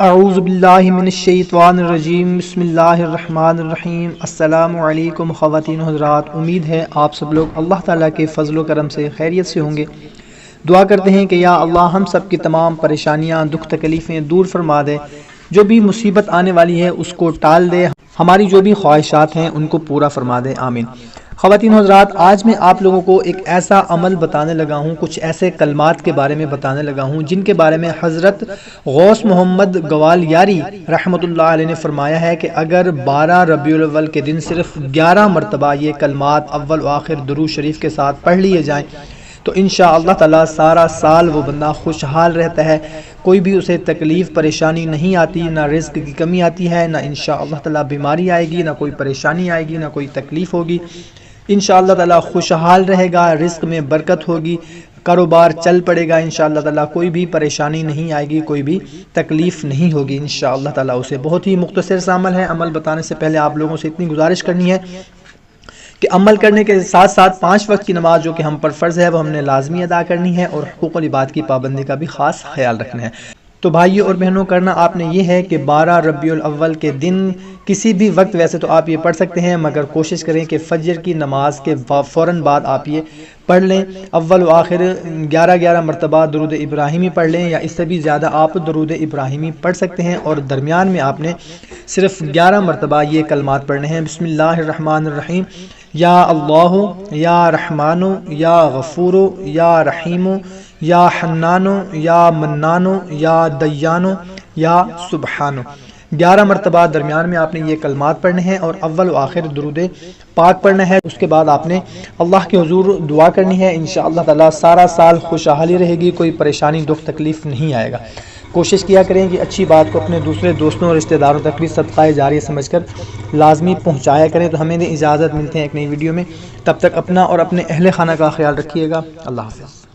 اعوذ باللہ من الشیطان الرجیم، بسم اللہ الرحمن الرحیم۔ السلام علیکم خواتین و حضرات، امید ہے آپ سب لوگ اللہ تعالیٰ کے فضل و کرم سے خیریت سے ہوں گے۔ دعا کرتے ہیں کہ یا اللہ ہم سب کی تمام پریشانیاں، دکھ تکلیفیں دور فرما دے، جو بھی مصیبت آنے والی ہے اس کو ٹال دے، ہماری جو بھی خواہشات ہیں ان کو پورا فرما دے، آمین۔ خواتین و حضرات، آج میں آپ لوگوں کو ایک ایسا عمل بتانے لگا ہوں، کچھ ایسے کلمات کے بارے میں بتانے لگا ہوں جن کے بارے میں حضرت غوث محمد گوالیاری رحمۃ اللہ علیہ نے فرمایا ہے کہ اگر 12 ربیع الاول کے دن صرف 11 مرتبہ یہ کلمات اول و آخر درود شریف کے ساتھ پڑھ لیے جائیں تو انشاءاللہ تعالی سارا سال وہ بندہ خوشحال رہتا ہے، کوئی بھی اسے تکلیف پریشانی نہیں آتی، نہ رزق کی کمی آتی ہے، نہ انشاءاللہ تعالی بیماری آئے گی، نہ کوئی پریشانی آئے گی، نہ کوئی تکلیف ہوگی، انشاءاللہ تعالی خوشحال رہے گا، رزق میں برکت ہوگی، کاروبار چل پڑے گا، انشاءاللہ تعالی کوئی بھی پریشانی نہیں آئے گی، کوئی بھی تکلیف نہیں ہوگی انشاءاللہ تعالی اسے۔ بہت ہی مختصر سا عمل ہے، عمل بتانے سے پہلے آپ لوگوں سے اتنی گزارش کرنی ہے کہ عمل کرنے کے ساتھ ساتھ 5 وقت کی نماز جو کہ ہم پر فرض ہے وہ ہم نے لازمی ادا کرنی ہے، اور حقوق العباد کی پابندی کا بھی خاص خیال رکھنا ہے۔ تو بھائیو اور بہنوں، کرنا آپ نے یہ ہے کہ 12 ربیع الاول کے دن کسی بھی وقت، ویسے تو آپ یہ پڑھ سکتے ہیں مگر کوشش کریں کہ فجر کی نماز کے فوراً بعد آپ یہ پڑھ لیں، اول و آخر 11 مرتبہ درود ابراہیمی پڑھ لیں، یا اس سے بھی زیادہ آپ درود ابراہیمی پڑھ سکتے ہیں، اور درمیان میں آپ نے صرف 11 مرتبہ یہ کلمات پڑھنے ہیں۔ بسم اللہ الرحمن الرحیم، یا اللہ یا رحمان یا غفور یا رحیم یا حنان یا منان یا دیان یا سبحان۔ 11 مرتبہ درمیان میں آپ نے یہ کلمات پڑھنے ہیں اور اول و آخر درود پاک پڑھنا ہے۔ اس کے بعد آپ نے اللہ کے حضور دعا کرنی ہے، انشاءاللہ تعالی سارا سال خوشحالی رہے گی، کوئی پریشانی دکھ تکلیف نہیں آئے گا۔ کوشش کیا کریں کہ اچھی بات کو اپنے دوسرے دوستوں اور رشتہ داروں تک بھی صدقہ جاریہ سمجھ کر لازمی پہنچایا کریں۔ تو ہمیں اجازت، ملتے ہیں ایک نئی ویڈیو میں، تب تک اپنا اور اپنے اہل خانہ کا خیال رکھیے گا۔ اللہ حافظ۔